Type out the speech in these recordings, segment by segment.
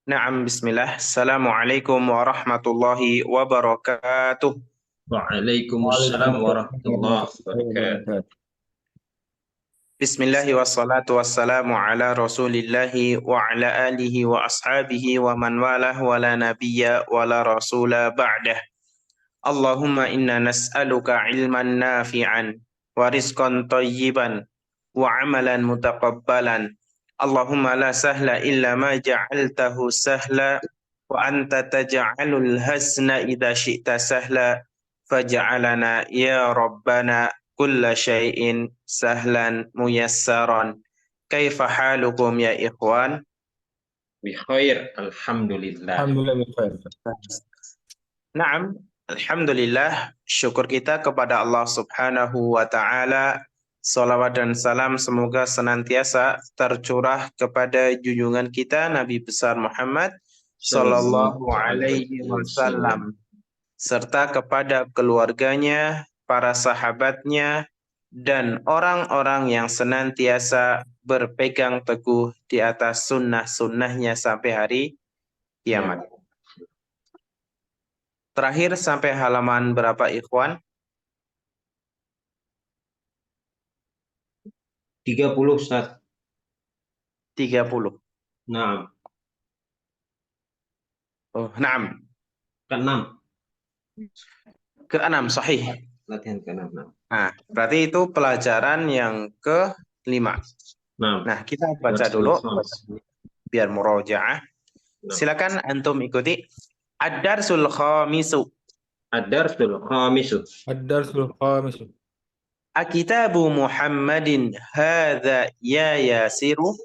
Naam, bismillah. Assalamualaikum warahmatullahi wabarakatuh. Waalaikumsalam Waalaikumsalam warahmatullahi warahmatullahi wabarakatuh. wabarakatuh. Bismillahi wassalatu wassalamu ala rasulillahi wa ala alihi wa ashabihi wa man walah wa la nabiyya wa la rasula ba'dah. Allahumma inna nas'aluka ilman nafi'an wa rizqan tayyiban wa amalan mutaqabbalan. Allahumma la sahla illa ma ja'altahu sahla wa anta taj'alul hasna idza syi'ta sahla faj'alana ya rabbana kulla syai'in sahlan muyassaran. Kaifa halukum ya ikhwan? Bi khair, alhamdulillah. Alhamdulillah bi khair. Naam, alhamdulillah, syukur kita kepada Allah Subhanahu wa taala. Salawat dan salam semoga senantiasa tercurah kepada junjungan kita Nabi besar Muhammad sallallahu Sallallahu alaihi alaihi wasallam. wasallam serta kepada keluarganya, para sahabatnya dan orang-orang yang senantiasa berpegang teguh di atas sunnah-sunnahnya sampai hari Ya, kiamat. Terakhir sampai halaman berapa ikhwan? 30 Ustaz. 30. Nah, Oh, naam. ke-6. Ke-6, sahih. Latihan ke-6. Nah, berarti itu pelajaran yang ke-5. Nah, Nah, kita baca dulu biar murojaah. Silakan antum ikuti. Ad-darsul khamisu. Ad-darsul khamisu. Ad-darsul khamis. Akitabu Muhammadin hadza ya Yasiru.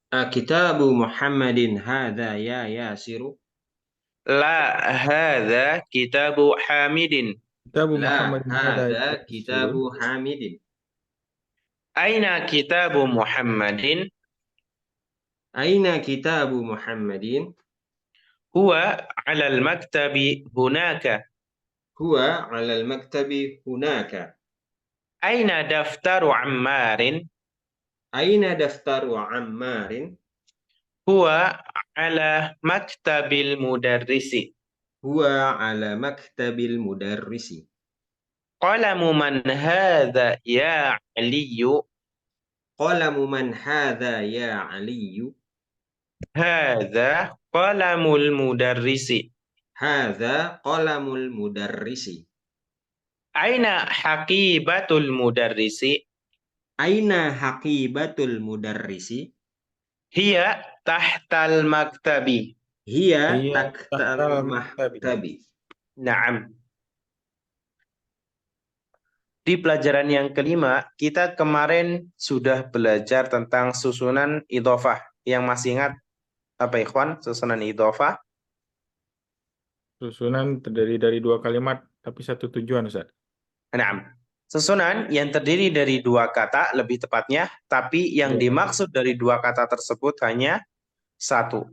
Kitabu Muhammadin hadza ya Yasiru. La hadza kitabu Hamidin. Kitabu La Muhammadin hadza kitabu Hamidin. Aina kitabu Muhammadin? Aina kitabu Muhammadin? Huwa 'ala al-maktabi hunaka. Huwa 'ala al-maktabi hunaka. Aina daftaru Ammarin? Aina daftaru Ammarin? Huwa 'ala maktabil mudarrisi. Huwa 'ala maktabil mudarrisi. Qalamu man hadza ya Aliyu? Qalamu man hadza ya Aliyu? Hadza qalamul mudarrisi. Hadza qalamul mudarrisi. Aina haqibatul mudarrisi? Aina haqibatul mudarrisi? Hiya tahtal maktabi. Hiya Hiya taktal tahtal maktabi. maktabi. Naam. Di pelajaran yang kelima, kita kemarin sudah belajar tentang susunan idhofah. Yang masih ingat apa ikhwan? Susunan idhofah. Susunan terdiri dari dua kalimat tapi satu tujuan, Ustaz. Naam. Susunan yang terdiri dari dua kata, lebih tepatnya, tapi yang Ya. dimaksud dari dua kata tersebut hanya satu.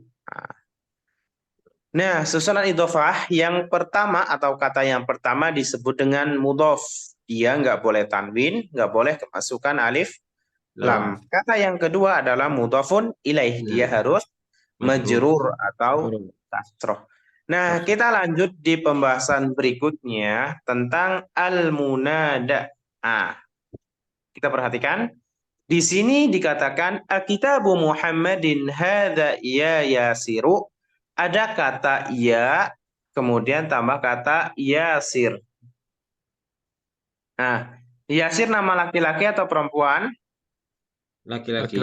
Nah, susunan idhofah yang pertama atau kata yang pertama disebut dengan mudhof. Dia nggak boleh tanwin, nggak boleh kemasukan alif lam. Kata yang kedua adalah mudhofun ilaih. Dia harus majrur atau kasroh. Nah, kita lanjut di pembahasan berikutnya tentang al-munada. Kita perhatikan. Di sini dikatakan Akitabu Muhammadin hadza ya Yasiru. Ada kata ya, kemudian tambah kata Yasir. Nah, Yasir nama laki-laki atau perempuan? Laki-laki.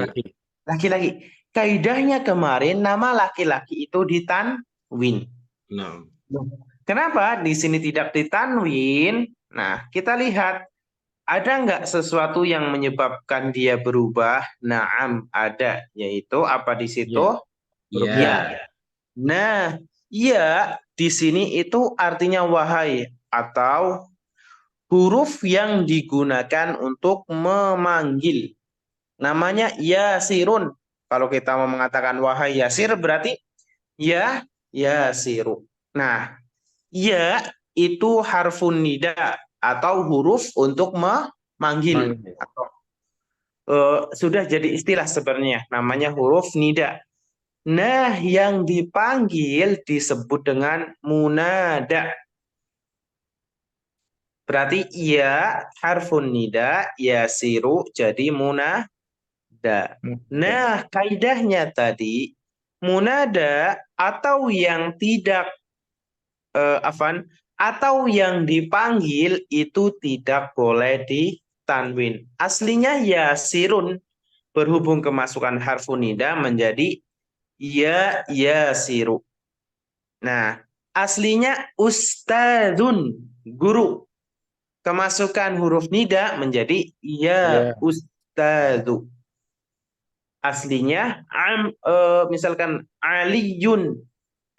Laki-laki. Kaidahnya kemarin nama laki-laki itu ditanwin. Nah. Kenapa di sini tidak ditanwin? Nah, kita lihat ada nggak sesuatu yang menyebabkan dia berubah? Naam, ada. Yaitu apa di situ? Ya. Nah, ya di sini itu artinya wahai atau huruf yang digunakan untuk memanggil. Namanya Yasirun. Kalau kita mau mengatakan wahai Yasir berarti ya Yasiru. Nah, ya itu harfun nida atau huruf untuk memanggil. Atau, sudah jadi istilah sebenarnya namanya huruf nida. Nah, yang dipanggil disebut dengan munada. Berarti ya harfun nida yasiru jadi munada. Muda. Nah, kaidahnya tadi munada atau yang tidak afan atau yang dipanggil itu tidak boleh ditanwin. Aslinya yasirun berhubung kemasukan harfun nida menjadi yasiru. Nah, aslinya ustadzun guru. Kemasukan huruf nida menjadi ya Ya. ustadzu. Aslinya misalkan aliyun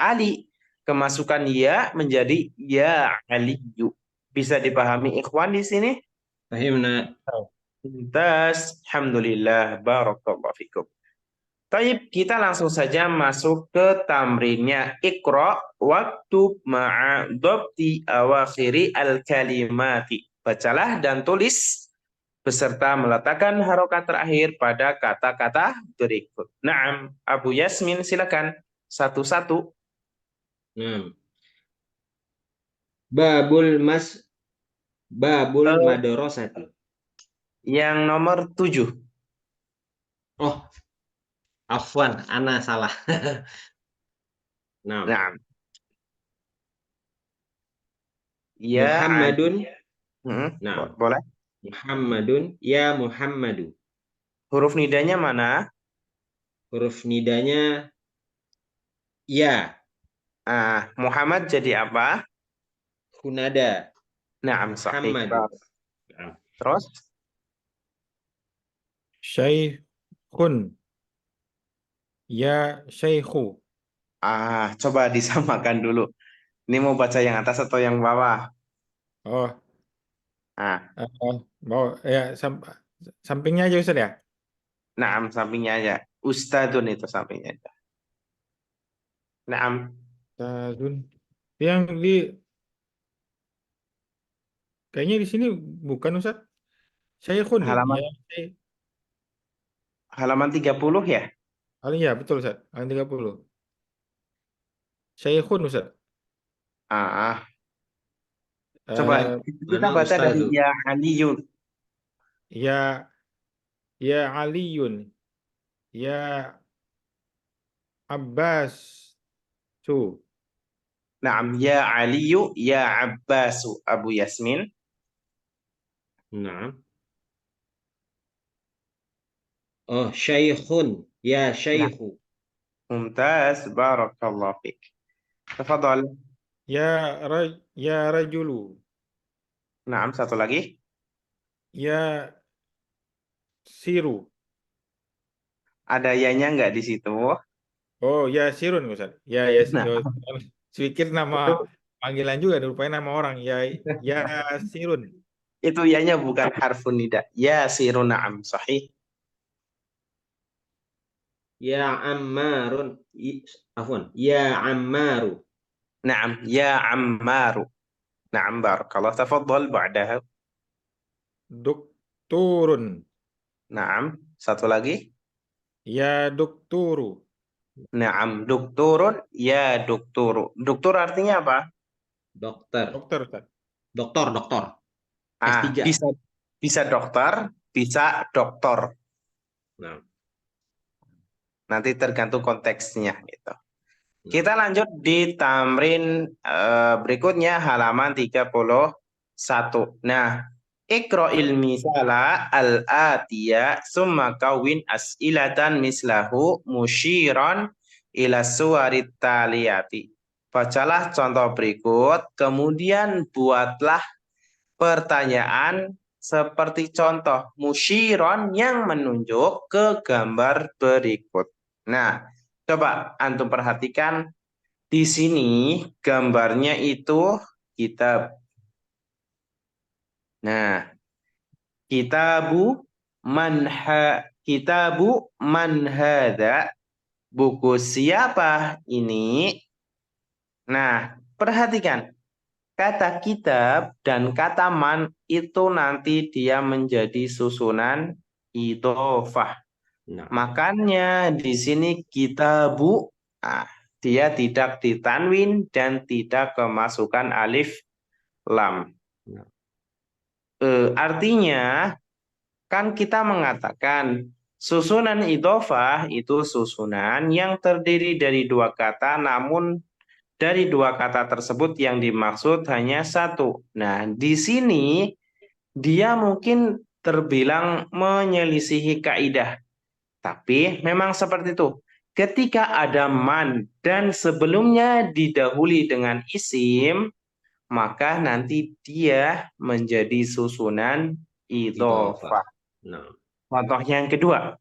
Ali, kemasukan ya menjadi ya aliyu. Bisa dipahami ikhwan di sini? Fahimna. Tas, alhamdulillah, barakallahu fikum. Taib, kita langsung saja masuk ke tamrinnya. Iqra waktub ma'a dhabti awakhiri al-kalimati. Bacalah dan tulis beserta meletakkan harokat terakhir pada kata-kata berikut. Naam, Abu Yasmin silakan satu-satu. Nah, babul Eh, madrasati. yang nomor 7. Oh, afwan, ana salah. Nah, Naam. Ya, Muhammadun. Nah, boleh. Muhammadun, ya Muhammadu. Huruf nidanya mana? Huruf nidanya ya, Muhammad jadi apa? hunada, Naam, sahih. Muhammadu. Nah, Terus? Syaikhun. Ya syaihu. Coba disamakan dulu. Ini mau baca yang atas atau yang bawah? Oh, Ah, mau ya sampingnya aja Ustaz ya. naam, sampingnya aja. Ustadun itu sampingnya aja. Naam. Ustazun. Yang di kayaknya di sini bukan Ustaz. Syaikhun ya. Ya, Halaman halaman 30 ya? ya betul Ustaz. Halaman 30. Syaikhun Ustaz. Ah, coba Eh, kita mana baca dari ustadu? ya aliyun. ya ya Aliyun. Ya Abbas. Su. Naam, ya aliyu, ya abbasu, Abu Yasmin. Nah, oh syaikhun, ya Nah, syaihu. mumtaz, barakallahu fik. Tafadhal. Ya rajulu. Naam, satu lagi. Ya siru. Ada yanya nggak di situ? Oh, ya Sirun Ustaz. Ya, Nah, sedikit nama itu panggilan juga, rupanya nama orang. Ya Sirun. itu yanya bukan harfun nida. Ya siru na'am, sahih. Ya ammarun, afwan, ya ammaru. Naam, ya ammaru. Naam, barakallah. Tafadhal ba'daha. Dokturun. Naam, satu lagi. Ya dokturu. Naam, dokturun, ya dokturu. Doktur artinya apa? Dokter, Dokter Ustaz. doktor. S3. Bisa bisa dokter, bisa doktor. Nah, Nanti tergantung konteksnya gitu. nah. Kita lanjut di tamrin berikutnya halaman 31. Nah, Iqra'il misala al-atiya summa kawin as'ilatan mislahu musyiran ila suwarit taliyati. Bacalah contoh berikut, kemudian buatlah pertanyaan seperti contoh musyiron yang menunjuk ke gambar berikut. Nah, coba antum perhatikan di sini gambarnya itu kitab. Nah, kitabu man hada, buku siapa ini? Nah, perhatikan kata kitab dan kata man itu nanti dia menjadi susunan idhofah. Nah, Makanya di sini kitabu, dia tidak ditanwin dan tidak kemasukan alif lam. nah, Artinya kan kita mengatakan susunan idhofah itu susunan yang terdiri dari dua kata, namun dari dua kata tersebut yang dimaksud hanya satu. Nah, di sini dia mungkin terbilang menyelisihi kaidah. Tapi memang seperti itu. Ketika ada man dan sebelumnya didahului dengan isim, maka nanti dia menjadi susunan idhofah. idhofah. Nah, Contoh yang kedua,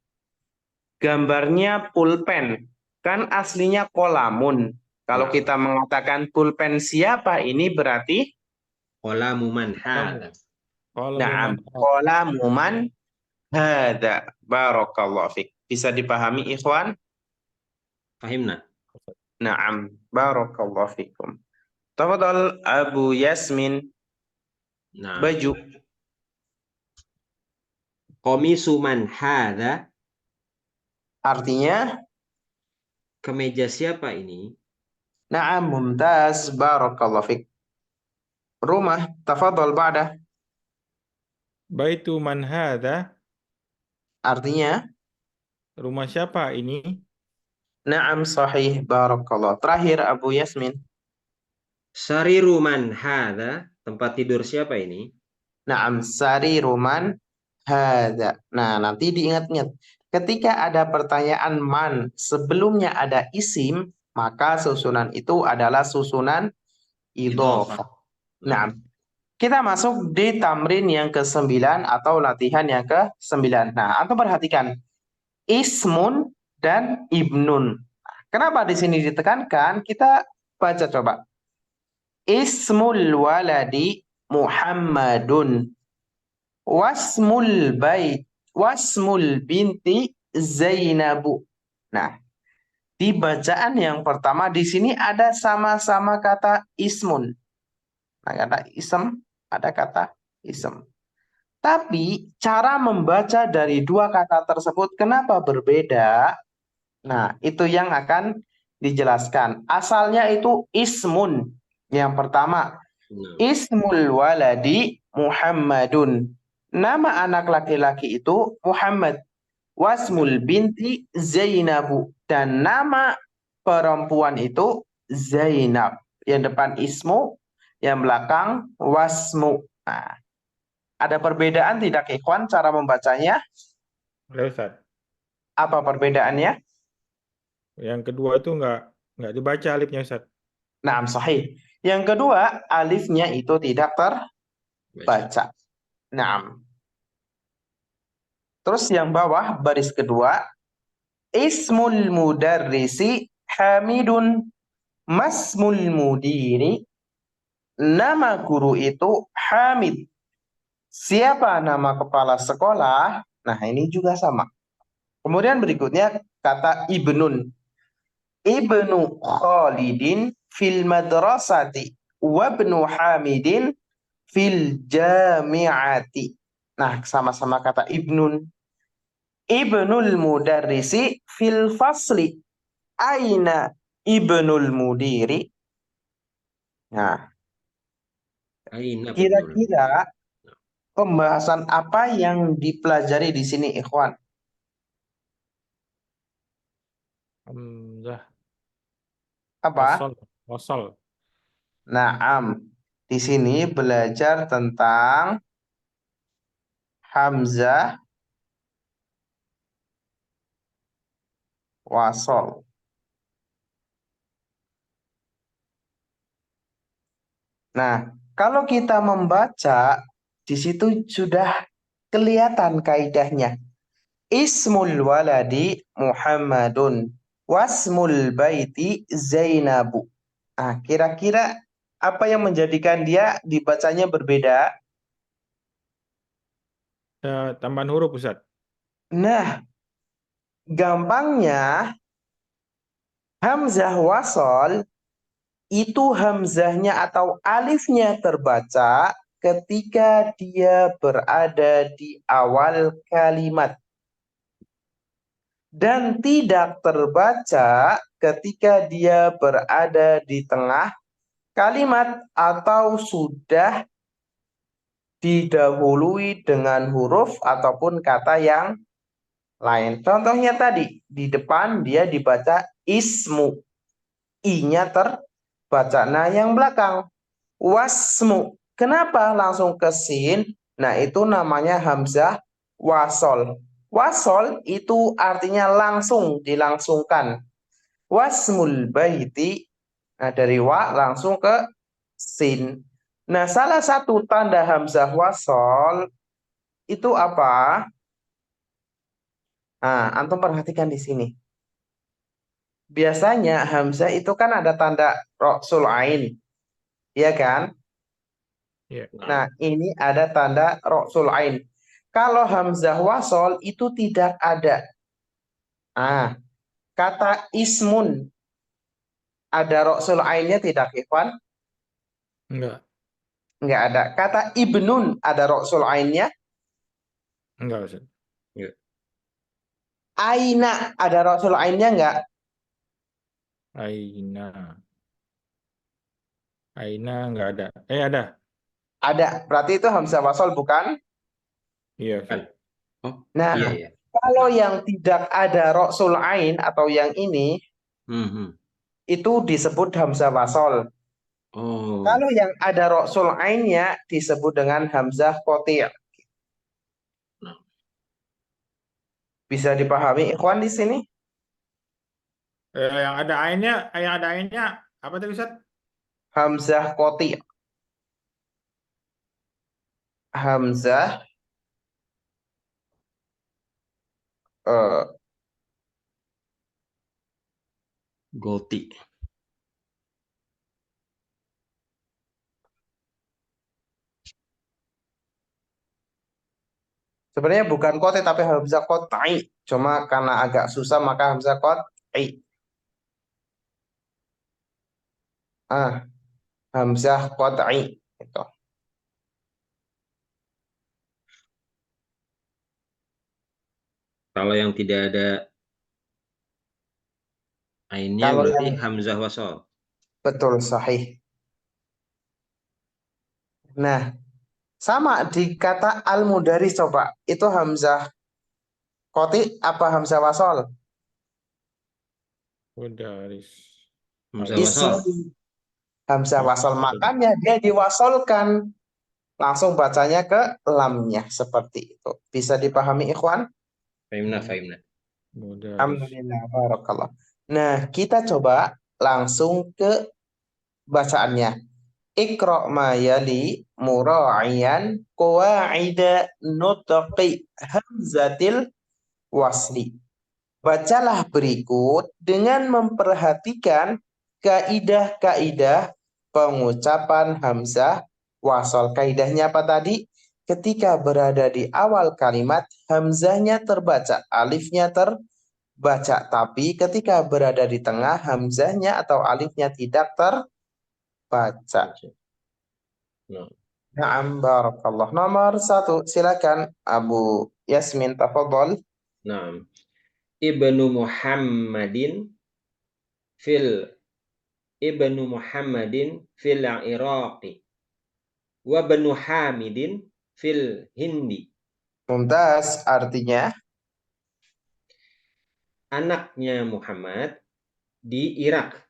gambarnya pulpen. Kan aslinya kolamun. Kalau nah. kita mengatakan pulpen siapa, ini berarti Qalamu man Kamu. hadha. Kalau na'am, muman. kolamuman hada. Barakallahu fik. Bisa dipahami ikhwan? Fahimna? Na'am, barakallahu fikum. Tafadhal Abu Yasmin, Nah, baju. qamisu man hadha. Artinya, Kemeja siapa ini? na'am, mumtaz, barakallahu fik. Rumah, tafadhal ba'dah. Baitu man hadha. Artinya, Rumah siapa ini? na'am, sahih, barakallah. Terakhir Abu Yasmin. Sariru man hadha. Tempat tidur siapa ini? Na'am, sariruman hada. Nah, nanti diingat-ingat. Ketika ada pertanyaan man, sebelumnya ada isim, maka susunan itu adalah susunan idhofah. Nah, kita masuk di tamrin yang ke-9 atau latihan yang ke-9. Nah, antum perhatikan. Ismun dan ibnun. Kenapa di sini ditekankan? Kita baca coba. Ismul waladi Muhammadun. Wasmul binti Zainabu. Nah, di bacaan yang pertama di sini ada sama-sama kata ismun. Nah, kata ism, ada kata ism. Tapi cara membaca dari dua kata tersebut kenapa berbeda? Nah, itu yang akan dijelaskan. Asalnya itu ismun. Yang pertama, ismul waladi Muhammadun. Nama anak laki-laki itu Muhammad. Wasmul binti Zainabu. Dan nama perempuan itu Zainab. Yang depan ismu, yang belakang wasmu. Nah, ada perbedaan tidak ikhwan cara membacanya? Oleh Ustaz. Apa perbedaannya? Yang kedua itu nggak dibaca alifnya Ustaz. Nah, sahih. Yang kedua, alifnya itu tidak terbaca. Nah, terus yang bawah baris kedua, ismul mudarrisi Hamidun, masmul mudiri, nama guru itu Hamid. Siapa nama kepala sekolah? Nah, ini juga sama. Kemudian berikutnya kata ibnun. Ibnu Khalidin fil madrasati wabnu Hamidin fil jami'ati. Nah, sama-sama kata ibnun. Ibnul mudarrisi fil fasli. Aina ibnul mudiri. Nah, kira-kira pembahasan apa yang dipelajari di sini, ikhwan? Hamzah. Apa? Wasol. Naam. Di sini belajar tentang hamzah wasol. Nah, kalau kita membaca, di situ sudah kelihatan kaidahnya. Ismul waladi Muhammadun. Wasmul baiti Zainabu. Nah, kira-kira apa yang menjadikan dia dibacanya berbeda? Tambahan huruf Ustaz. Nah, gampangnya hamzah wasol itu hamzahnya atau alifnya terbaca ketika dia berada di awal kalimat. dan tidak terbaca ketika dia berada di tengah kalimat atau sudah didahului dengan huruf ataupun kata yang lain. Contohnya tadi, di depan dia dibaca ismu, i-nya terbaca. Nah, yang belakang wasmu. Kenapa langsung ke sin? Nah, itu namanya hamzah wasol. Wasol itu artinya langsung, dilangsungkan. Wasmul baiti, nah dari wa langsung ke sin. Nah, salah satu tanda hamzah wasol itu apa? Nah, antum perhatikan di sini. Biasanya hamzah itu kan ada tanda roksul ain, ya kan? Ya. Nah, ini ada tanda roksul ain. Kalau hamzah wasol itu tidak ada. Ah, kata ismun ada roksul ainnya tidak, Ikhwan? Enggak. Enggak ada. Kata ibnun ada roksul ainnya. Enggak, Ustaz. Aina ada roksul ainnya enggak? Aina. Aina enggak ada. Ada. Ada. Berarti itu hamzah wasol bukan? Iya, Ustaz. Oh, Nah, iya ya. kalau yang tidak ada roksul ain atau yang ini Hmm. itu disebut hamzah wasol. Oh, Kalau yang ada roksul ainnya disebut dengan hamzah qati'. nah. Bisa dipahami ikhwan di sini? Yang ada ainnya apa tadi, Ustaz? Hamzah qati'. Hamzah eh, Goti. sebenarnya bukan qati' tapi hamzah qat'i. Cuma karena agak susah maka hamzah qat'i. Ah, hamzah qat'i itu. Kalau yang tidak ada ainnya Kalau berarti yang hamzah wasol. betul sahih. Nah, sama di kata al-mudari coba. Itu hamzah qati' apa hamzah wasol? Mudaris. Hamzah Isim wasol. hamzah Oh, wasol. Makanya dia diwasolkan. Langsung bacanya ke lamnya seperti itu. Bisa dipahami ikhwan? Fahimna, fahimna. Mudaris. Alhamdulillah, barakallah. Nah, kita coba langsung ke bacaannya. Iqra ma yali mura'iyan qawaida nutqi hamzatil wasli. Bacalah berikut dengan memperhatikan kaidah-kaidah pengucapan hamzah wasal. Kaidahnya apa tadi? Ketika berada di awal kalimat, hamzahnya terbaca, alifnya terbaca. Tapi ketika berada di tengah, hamzahnya atau alifnya tidak terbaca. Nah, Na'am barakallah. Nomor satu, silakan Abu Yasmin tafadhol. nah. Ibnu Muhammadin fil Ibnu Muhammadin fil Iraqi wa Banu Hamidin fil Hindi. Mumtaz, artinya Anaknya Muhammad di Irak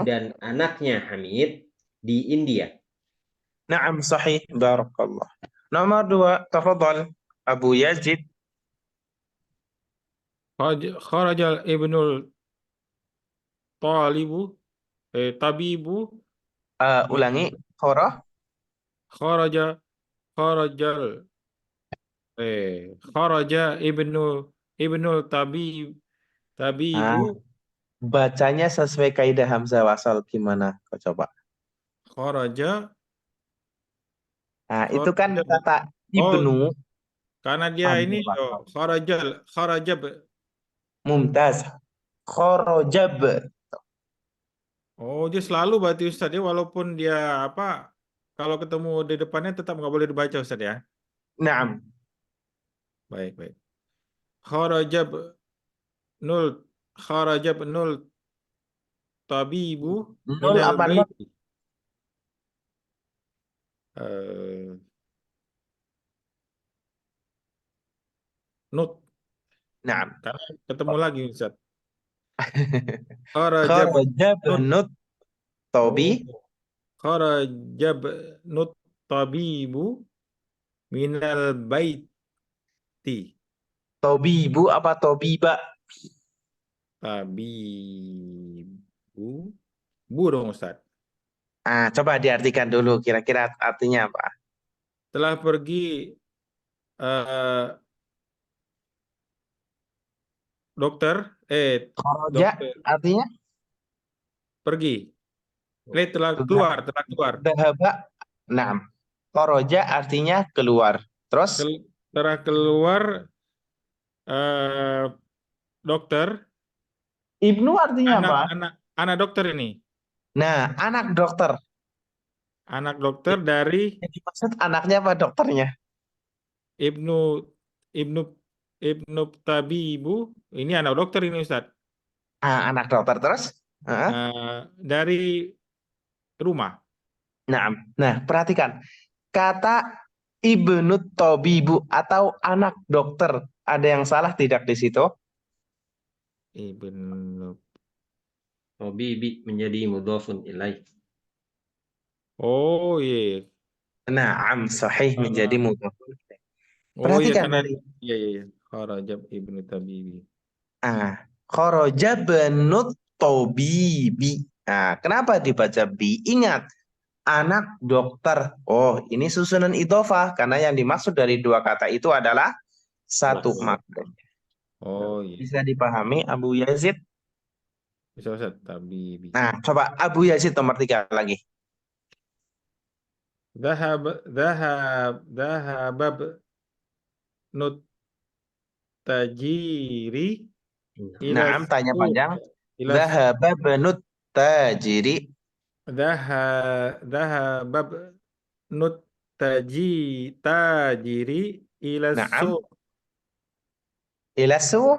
dan anaknya Hamid di India. Naam sahih, barakallah. Nomor dua, tafadhal Abu Yazid. Kharajal ibnul talibu tabibu Ulangi, khorah. kharaja kharajal kharaja ibnul tabibu Ah, bacanya sesuai kaidah hamzah wasal gimana? Kau coba. kharaja Nah, itu kan kharaja kata oh ibnu karena dia ini hamzah wasal. kharajab Mumtaz. Khorojab. oh dia selalu berarti Ustaz ya walaupun dia apa kalau ketemu di depannya tetap nggak boleh dibaca Ustaz ya. Naam. Baik baik kharajab nul kharaja nul tabibu Nul minal apa not? baiti. Eh, nut Nah, karena ketemu lagi Ustaz. Kharaja kharaja nut. benut tobi. Oh, kharaja nut tabibu minal baiti. Tobibu apa tobiba? Tabibu. Bu dong Ustaz. Ah, coba diartikan dulu kira-kira artinya apa? Telah pergi eh, dokter, Kharaja dokter artinya pergi. Telah Dah- keluar, telah keluar. dahaba. Nah, kharaja artinya keluar. Terus Telah keluar eh, dokter, ibnu artinya apa? anak dokter ini. Nah, anak dokter. Anak dokter dari Yang dimaksud anaknya apa dokternya? Ibnu Ibnu Ibnu Tabibu. Ini anak dokter ini Ustaz. Ah, anak dokter terus? Ah, Dari rumah. nah, perhatikan kata ibnu tobibu atau anak dokter. Ada yang salah tidak di situ? Ibnu. Tabibi menjadi mudhafun ilaih. Oh iya. Naam, sahih menjadi Ah, mudhaf. oh iya Perhatikan karena tadi. iya iya iya. Kharajab Ibnu Tabibi. Ah, kharaja benut tobibi. Nah, kenapa dibaca bi? Ingat, anak dokter. Oh, ini susunan idhofah karena yang dimaksud dari dua kata itu adalah satu Wah. makna. Oh iya. Bisa dipahami Abu Yazid? Bisa Ustaz, Tabibi. Nah, coba Abu Yazid nomor 3 lagi. Dahab nut tajiri ila Naam, tanya suq panjang. ila Dhahaba benut tajiri. dahab nut tajiri ila Naam, suq ilasu.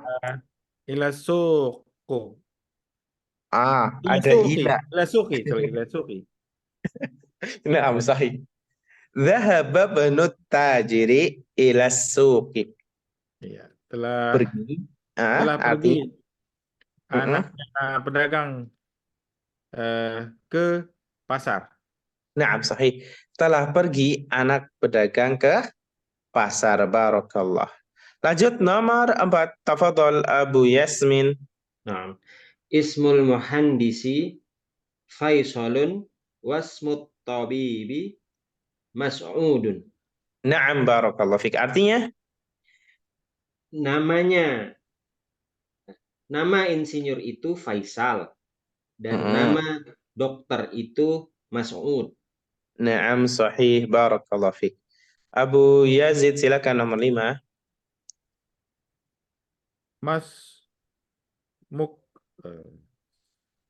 ila suq Ah, ila ada suqi ila. ila suqi sorry ila suqi. Naam, sahih. Dhahaba benut tajiri ilasuki. Iya, telah Pergi. Ah, telah pergi artinya. Mm-mm. anaknya pedagang ke pasar. Naam, sahih. Telah pergi anak pedagang ke pasar. Barakallah. Lanjut nomor 4. Tafadhol Abu Yasmin. Nah, ismul muhandisi Faisalun wasmut tabibi Mas'udun. Naam, barakallah fik. Artinya? Namanya, nama insinyur itu Faisal dan Mm-mm. nama dokter itu Mas'ud. Naam, sahih. Barakallah fik. Abu Yazid silakan nomor 5. Mas Muk eh,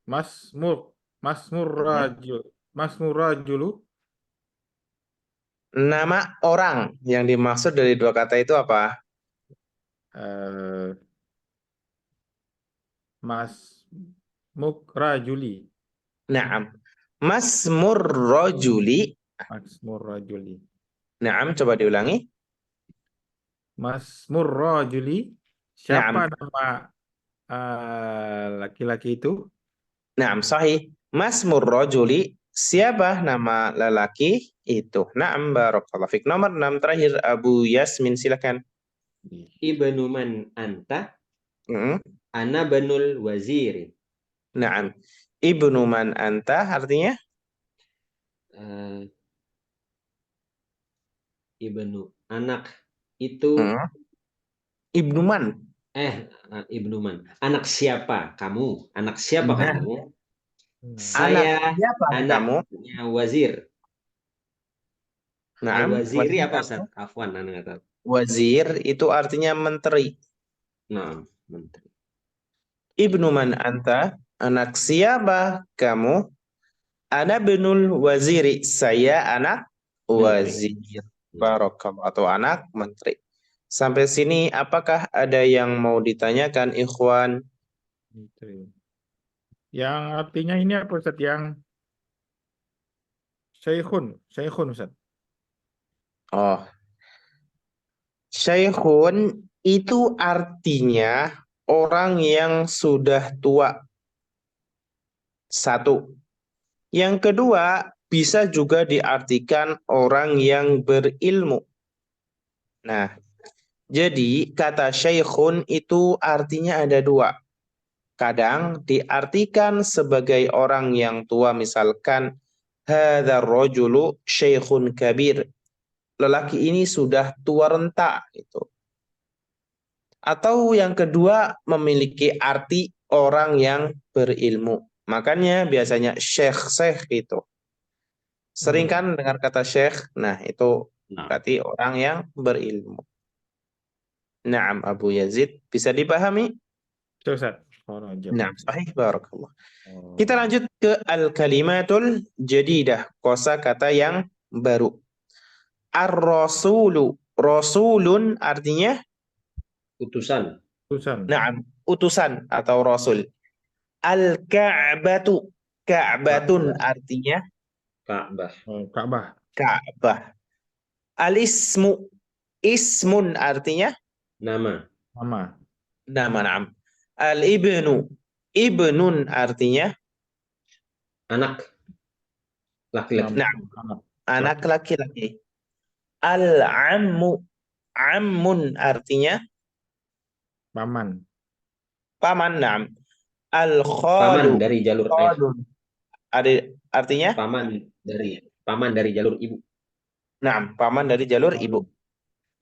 Mas Murajulu Nama orang yang dimaksud dari dua kata itu apa? eh, Mas Mukrajuli Naam. Masmur rojuli. Mas Murajuli Naam, coba diulangi. Mas Murajuli Naam. siapa nama laki-laki itu? Naam, sahih. Masmur rojuli. Siapa nama lelaki itu? Naam, barakallah fik. Nomor 6 terakhir Abu Yasmin silakan. Ibnu man anta? Mm. Ana banul wazirin. Naam. Ibnu man anta artinya? Eh, Ibnu anak itu Mm. Ibnu man. Ibnu man. Anak siapa kamu? Anak siapa Nah, kamu? anak Saya siapa kamu? anaknya wazir. Naam. Al-waziri apa Ustaz? Afwan, anda nggak tahu. Wazir itu artinya menteri. Nah, menteri. Ibnu man anta? Anak siapa kamu? Ana binul waziri. Saya anak Menteri. wazir. Barakallah. Atau anak menteri. Sampai sini apakah ada yang mau ditanyakan, ikhwan? Yang artinya ini apa Ustaz? Yang Syekhun Ustaz. Oh, Syekhun itu artinya orang yang sudah tua. Satu. Yang kedua, bisa juga diartikan orang yang berilmu. Nah, jadi kata syekhun itu artinya ada dua. Kadang diartikan sebagai orang yang tua, misalkan hadzal rajulu syekhun kabir. Lelaki ini sudah tua renta gitu. Atau yang kedua memiliki arti orang yang berilmu. Makanya biasanya syekh itu. Sering kan dengar kata syekh, nah itu Nah, berarti orang yang berilmu. Naam Abu Yazid, bisa dipahami? Itu Ustaz. Kharaja Nah, berarti. sahih barakallah. Oh. Kita lanjut ke al-kalimatul jadidah, kosakata yang baru. Ar-rasulu, rasulun artinya utusan. Utusan. naam, utusan atau rasul. Al-Ka'batu, Ka'batun Ka'bah. artinya Ka'bah. Ka'bah. Ka'bah. Al-ismu, ismun artinya Nama. Nama. nama, naam. Al-ibnu, ibnun artinya Anak. Laki-laki. Nama. naam, Anak. anak Laki. laki-laki. Al-ammu, ammun artinya Paman. paman, naam. Paman Al-khalu, dari jalur ayah. khalun, ada artinya Paman dari jalur ibu. naam, paman dari jalur ibu.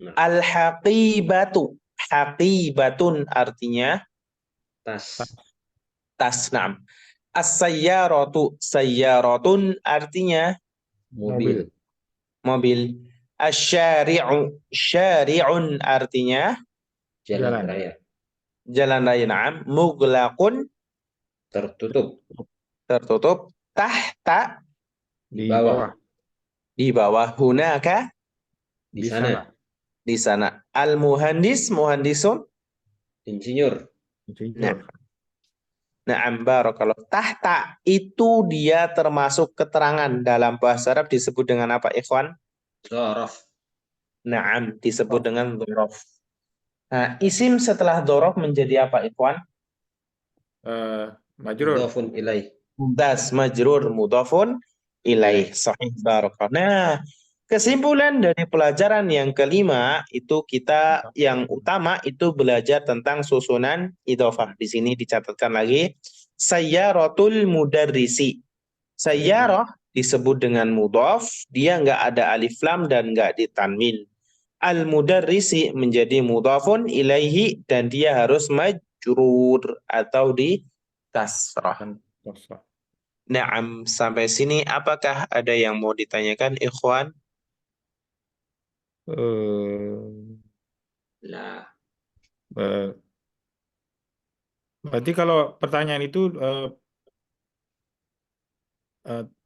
Nah, Al-haqibatu, haqibatun artinya tas. tas, naam. As-sayyaratu, sayyaratun artinya Mobil. mobil. Asy-syari'u, syari'un artinya Jalan Jalan. raya. jalan raya, naam. Mughlaqun, Tertutup. tertutup. Tahta, Di Di bawah. bawah. di bawah. Hunaka, Di Di sana. sana. di sana. Al-muhandis, muhandisun. Insinyur. Nah, Insinyur. naam barakallah. Tahta itu dia termasuk keterangan dalam bahasa Arab disebut dengan apa, ikhwan? Zorof. Naam, disebut Oh. dengan dzaraf. Nah, isim setelah dzaraf menjadi apa, ikhwan? Majrur. Mudhafun ilaih. Mumtaz, majrur, mudhafun ilaih. Sahih barakallah. Nah, kesimpulan dari pelajaran yang kelima itu kita yang utama itu belajar tentang susunan idhofah. Di sini dicatatkan lagi sayyaratul mudarrisi. Sayyarah disebut dengan mudhaf, dia nggak ada alif lam dan nggak ditanwin. Al-mudarrisi menjadi mudhafun ilaihi dan dia harus majrur atau di kasrah. Kosong. Naam, sampai sini apakah ada yang mau ditanyakan, ikhwan? Nah, Eh, Berarti kalau pertanyaan itu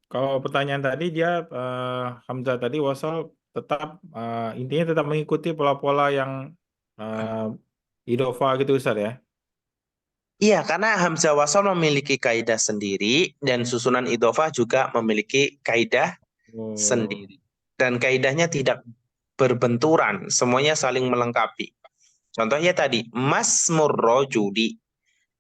kalau pertanyaan tadi dia Hamzah tadi wasal tetap intinya tetap mengikuti pola-pola yang idofa gitu Ustaz ya. Iya, karena hamzah wasal memiliki kaidah sendiri dan susunan idhofah juga memiliki kaidah Oh. sendiri. Dan kaidahnya tidak berbenturan, semuanya saling melengkapi. Contohnya tadi, masmur rojuli.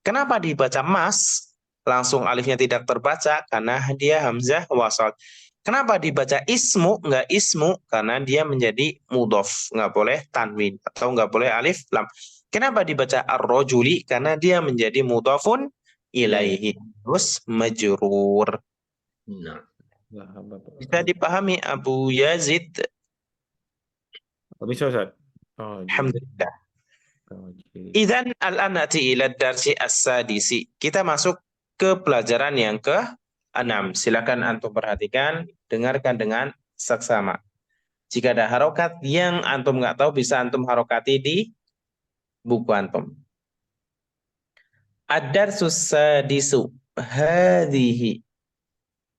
Kenapa dibaca mas? Langsung alifnya tidak terbaca karena dia hamzah wasal. Kenapa dibaca ismu? Enggak ismu karena dia menjadi mudhof, nggak boleh tanwin atau nggak boleh alif lam. Kenapa dibaca ar-rajuli? Karena dia menjadi mudhofun ilaihi, terus majrur. nah. Bisa dipahami Abu Yazid? Bisa Ustaz. Oh, Alhamdulillah. Oke. Idzan al-an nati ila darsi as-sadisi. Kita masuk ke pelajaran yang ke-6. Silakan antum perhatikan, dengarkan dengan saksama. Jika ada harokat yang antum nggak tahu, bisa antum harokati di buku antum. Ad-darsus sadisu. Hadhihi.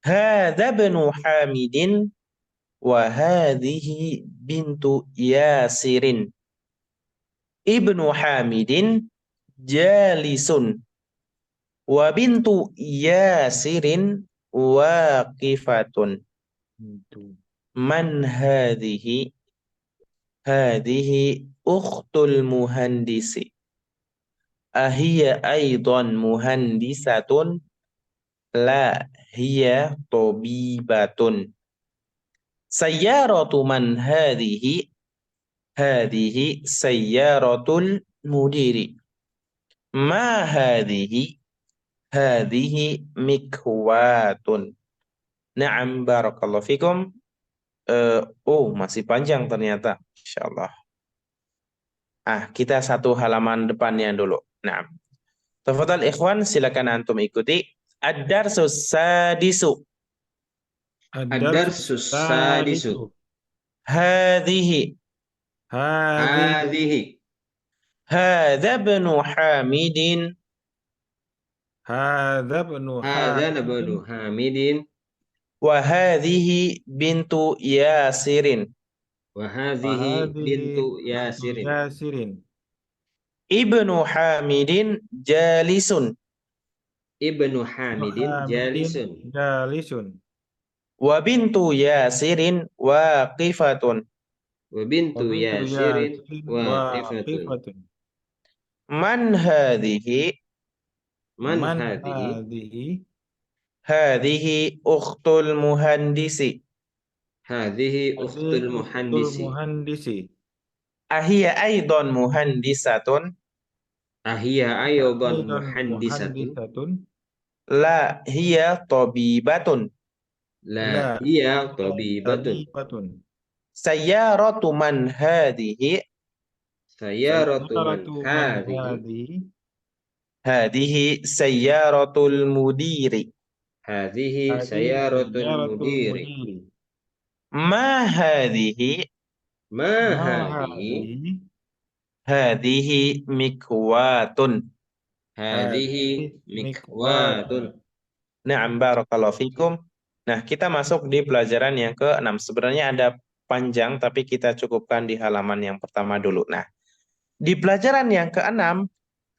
Hadha bnu Hamidin wa hadhihi bintu Yasirin. Ibnu Hamidin jalisun. Wa bintu Yasirin waqifatun. Man hadhihi? Hadhihi ukhtul muhandisi. Ahiya aidan muhandisatun? La hiya tabibatun. Sayyaratu man hadhihi? Hadhihi sayyaratul mudiri. Ma hadhihi? Hadhihi mikwatun. Na'am, barakallahu fikum. Masih panjang ternyata. Insyaallah. Kita satu halaman depannya dulu. Nah, tafadhal ikhwan, silakan antum ikuti. Ad-darsus sadisu. Ad-darsus sadisu. Hadhihi. Hadhihi. Hadza ibnu Hamidin. Hadza ibnu Hadza nabnu Hamidin. Wa hadhihi bintu Yasirin. Wa hadhihi bintu Yasirin. Ibnu Hamidin jalisun. Ibnu Hamidin jalisun. Wa bintu Yasirin waqifatun. Wa bintu Yasirin waqifatun. Man hadhihi? Man hadhihi? Hadhihi ukhtul muhandisi. Hadhihi ukhtul muhandisi. Ahiya aidan muhandisatun? Ahiya aidan muhandisatun? La hiya tabibatun. La hiya tabibatun. Sayyaratu man hadhihi? Sayyaratu man hadhihi? Hadhihi sayyaratul mudiri. Hadhihi sayyaratul mudiri. Ma hadhihi? Ma hadhihi? Hadhihi mikwatun. Hadhihi mikwatun. Na'am, barakallahu fikum. Nah, kita masuk di pelajaran yang ke-6. Sebenarnya ada panjang, tapi kita cukupkan di halaman yang pertama dulu. Nah, di pelajaran yang ke-6,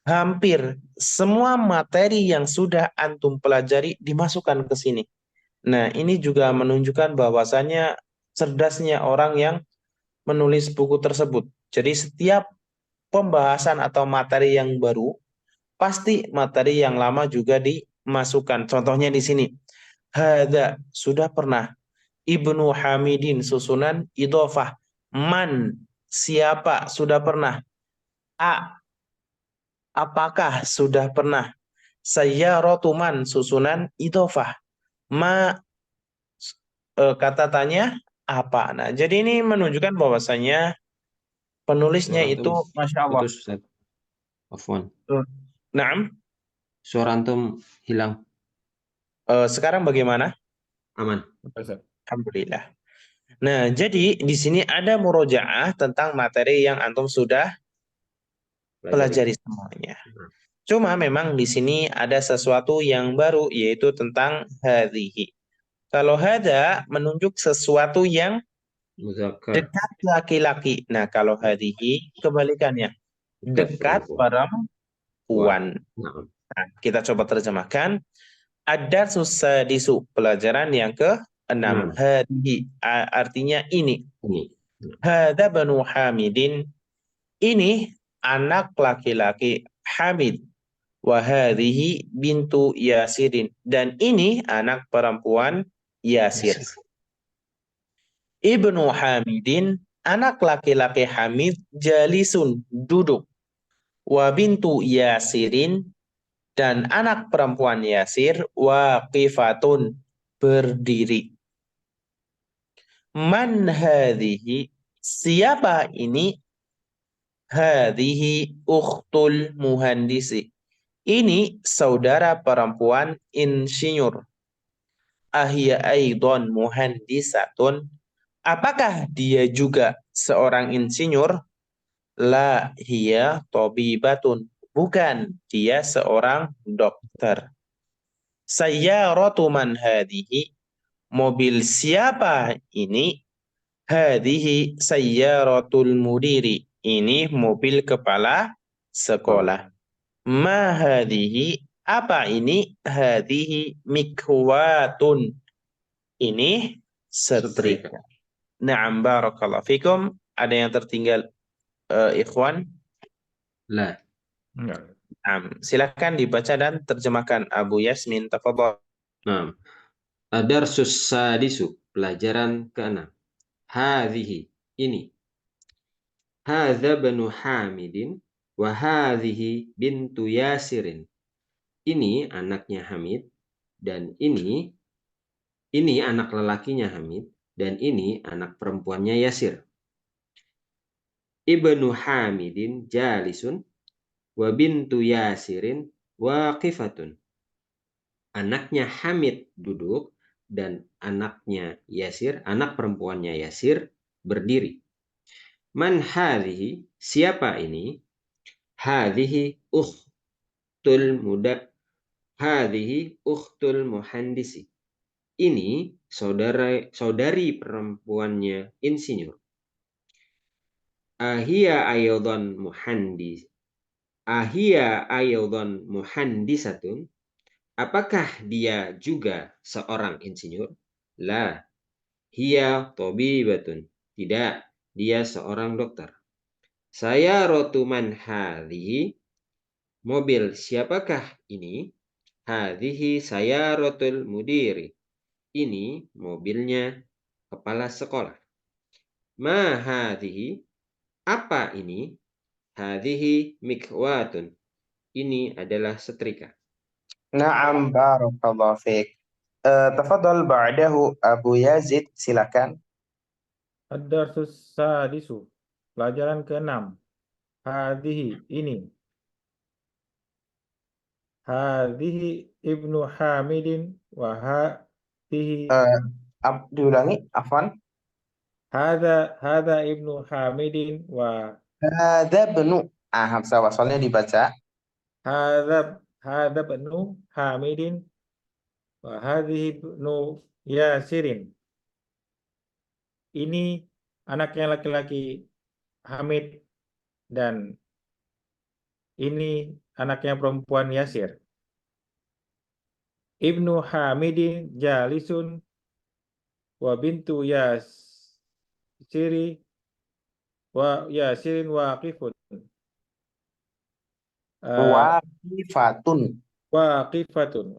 hampir semua materi yang sudah antum pelajari dimasukkan ke sini. Nah, ini juga menunjukkan bahwasannya cerdasnya orang yang menulis buku tersebut. Jadi setiap pembahasan atau materi yang baru, pasti materi yang lama juga dimasukkan. Contohnya di sini. Hadza sudah pernah. Ibnu Hamidin susunan idhofah. Man siapa sudah pernah. Apakah sudah pernah. Sayyaratu man susunan idhofah. Ma kata tanya apa. Nah, jadi ini menunjukkan bahwasanya penulisnya itu Masya Allah. Afwan. Naam. Suara antum hilang. Sekarang bagaimana? Aman. Alhamdulillah. Nah, jadi di sini ada murojaah tentang materi yang antum sudah pelajari semuanya. Cuma memang di sini ada sesuatu yang baru, yaitu tentang hadhihi. Kalau hadza menunjuk sesuatu yang dekat laki-laki. Nah, kalau hadhihi kebalikannya. Dekat perempuan. Nah, kita coba terjemahkan. Ad-darsus sadisu, pelajaran yang ke-6. Hadhihi artinya ini. Hadza banu Hamidin, ini anak laki-laki Hamid. Wa hadhihi bintu Yasirin, dan ini anak perempuan Yasir. Ibnu Hamidin, anak laki-laki Hamid, jalisun, duduk. Wa bintu Yasirin, dan anak perempuan Yasir, waqifatun, berdiri. Man hadhihi, siapa ini? Hadhihi ukhtul muhandisi, ini saudara perempuan insinyur. Ahiya aidan muhandisatun, apakah dia juga seorang insinyur? La hiya tabibatun, bukan, dia seorang dokter. Sayyaratu man hadhihi, mobil siapa ini? Hadhihi sayyaratul mudiri, Ini mobil kepala sekolah. Ma hadhihi, apa ini? Hadhihi mikwatun. Ini setrika. Na'am, barakallahu fikum. Ada yang tertinggal, ikhwan? La. Enggak. Na'am. Silakan dibaca dan terjemahkan Abu Yasmin, tafadhal. Nah, Adarsus sadisu, pelajaran ke-6. Hadhihi, ini. Hadza banu Hamidin wa hadhihi bintu Yasirin. Ini anaknya Hamid dan ini anak lelakinya Hamid dan ini anak perempuannya Yasir. Ibnu Hamidin jalisun wa bintu Yasirin waqifatun. Anaknya Hamid duduk dan anaknya Yasir, anak perempuannya Yasir berdiri. Man hadhihi, siapa ini? Hadhihi ukhtul muda, hadhihi ukhtul muhandisi. Ini saudari perempuannya insinyur. Ahia aydan muhandis. Ahia aydan muhandisatun. Apakah dia juga seorang insinyur? La. Hiya tabibatun. Tidak, dia seorang dokter. Saya rotuman hadhihi. Mobil siapakah ini? Hadhihi saya rotul mudiri. Ini mobilnya kepala sekolah. Ma hadhihi, apa ini? Hadhihi mikwatun. Ini adalah setrika. Na'am, barakallahu fiik. Tafadhal ba'dahu Abu Yazid, silakan. Ad-darsus sadisu, pelajaran ke-6. Hadhihi, ini. Hadhihi ibnu Hamidin wa hadhihi Diulangi, afwan. hadza ibnu Hamidin wa Hadza benu. Hamzah wasalnya dibaca. hadza ibnu Hamidin wa hadhihi ibnu Yasirin. Ini anaknya laki-laki Hamid dan ini anaknya perempuan Yasir. Ibnu Hamidin jalisun wa bintu Yasirin waqifun. Waqifatun. Waqifatun.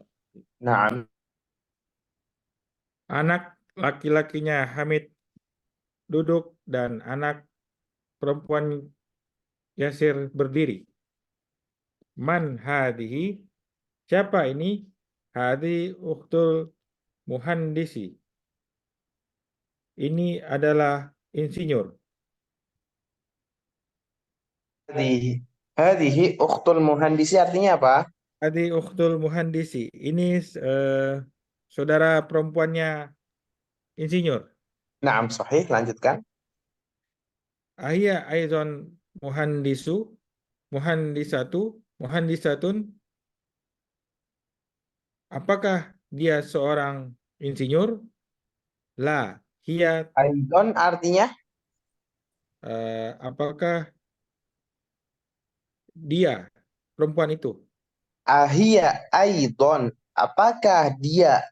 Na'am. Anak laki-lakinya Hamid duduk dan anak perempuan Yasir berdiri. Man hadhihi? Siapa ini? Hadhi ukhtul muhandisi. Ini adalah insinyur. Hadhihi ukhtul muhandisi artinya apa? Hadhi ukhtul muhandisi. Ini saudara perempuannya insinyur. Na'am, sahih. Lanjutkan. Ahia aizon muhandisatun. Apakah dia seorang insinyur? La, hiya. Aidon artinya? Apakah dia perempuan itu? Ahia aidon. Apakah dia?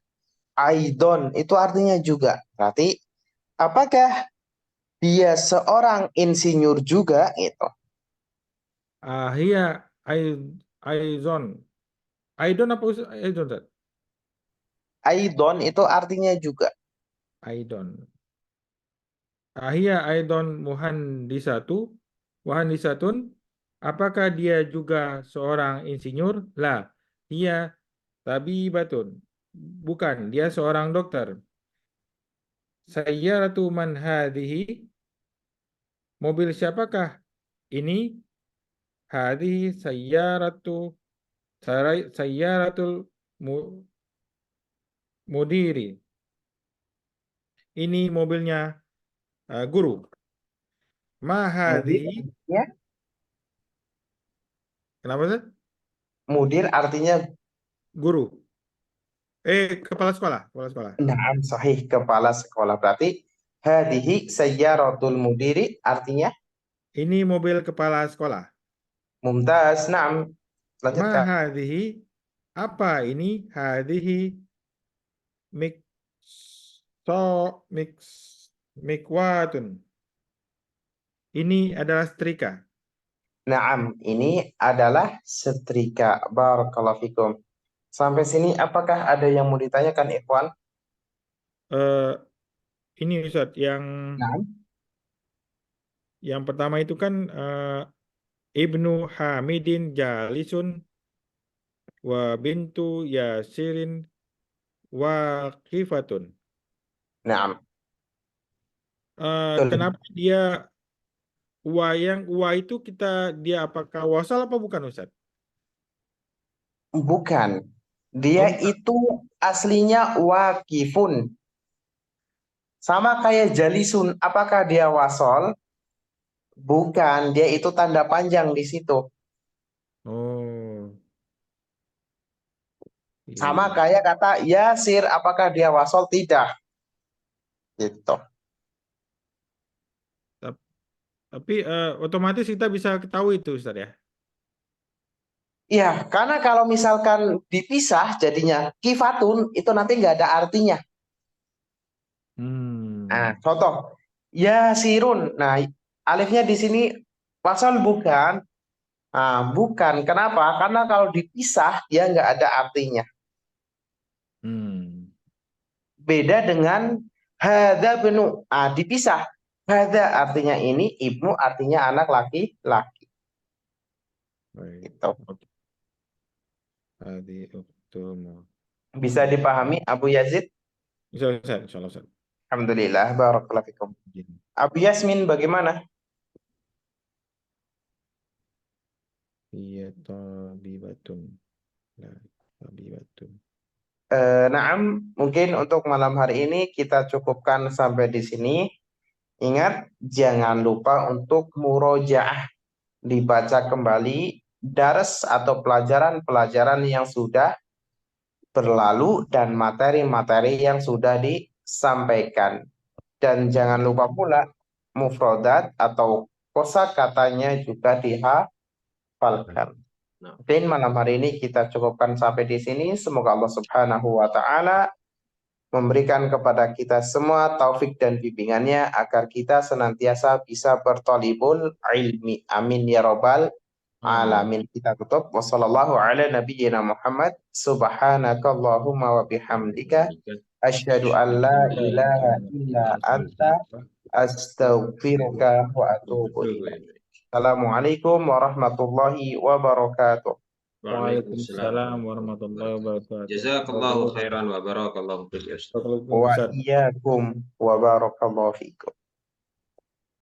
Aidon itu artinya juga. Berarti apakah dia seorang insinyur juga? Itu. Ahia aizon. Aidon apa aidon? Aidon itu artinya juga. Aidon. Ahia aidon muhandisatun. Apakah dia juga seorang insinyur? La, dia tabibatun. Bukan, dia seorang dokter. Sayyaratu man hadhihi? Mobil siapakah ini? Hadhihi sayyaratul mudiri. Ini mobilnya guru. Ma hadhihi? Ya. Kenapa sih? Mudir artinya Guru. Kepala sekolah. na'am, sahih, kepala sekolah. Berarti hadhihi sayyaratul mudiri artinya Ini mobil kepala sekolah. Mumtaz. Naam. Ma Lanjutkan. hadhihi? Apa ini? Hadhihi mix mikwatun. Ini adalah setrika. Naam, ini adalah setrika. Barakallahu fikum. Sampai sini apakah ada yang mau ditanyakan, Ikhwan? Eh, ini Ustaz, Naam. yang pertama itu kan Ibnu Hamidin jalisun wa bintu Yasirin waqifatun. Naam. Betul. Kenapa dia wa itu dia apakah wasal apa bukan Ustaz? Bukan. Oh, Dia bukan. itu aslinya wakifun. Sama kayak jalisun. Apakah dia wasol? Bukan. Dia itu tanda panjang di situ. Oh, iya, Sama iya. kayak kata Yasir. Apakah dia wasol? Tidak. Gitu. Tapi otomatis kita bisa ketahui itu Ustaz ya. Iya, karena kalau misalkan dipisah jadinya kifatun, itu nanti nggak ada artinya. Nah, Hmm. contoh. Yasirun. Nah, alifnya di sini wasol bukan? Nah, bukan. Kenapa? Karena kalau dipisah, dia nggak ada artinya. Hmm. Beda dengan hadza benu. Ah, dipisah. Hadza artinya ini, ibnu artinya anak laki-laki. Baik. Gitu. Oke. Hadi uktumu. Bisa dipahami Abu Yazid? Bisa Ustaz, insyaallah Ustaz. Alhamdulillah, barakallahu fikum. Izin. Abu Yasmin bagaimana? Iya tabibatun. La tabibatun. Naam, mungkin untuk malam hari ini kita cukupkan sampai di sini. Ingat, jangan lupa untuk murojaah, dibaca kembali dars atau pelajaran-pelajaran yang sudah berlalu dan materi-materi yang sudah disampaikan. Dan jangan lupa pula mufrodat atau kosakatanya juga dihafalkan. Dan malam hari ini kita cukupkan sampai di sini. Semoga Allah Subhanahu wa taala memberikan kepada kita semua taufik dan bimbingannya agar kita senantiasa bisa bertolibul ilmi. Amin ya robbal alamin. Kita tutup. Wassallallahu ala nabiyyina Muhammad. Subhanakallahumma wa bihamdika. Asyhadu an la ilaha illa anta. Astaghfiruka wa atubu ilaik. Assalamualaikum warahmatullahi wabarakatuh. Waalaikumsalam warahmatullahi wabarakatuh. Jazakallahu khairan wa barakallahu fiik ya Ustaz. Barakallahu fikum, Wa Ustaz. iyyakum wa barakallahu fikum.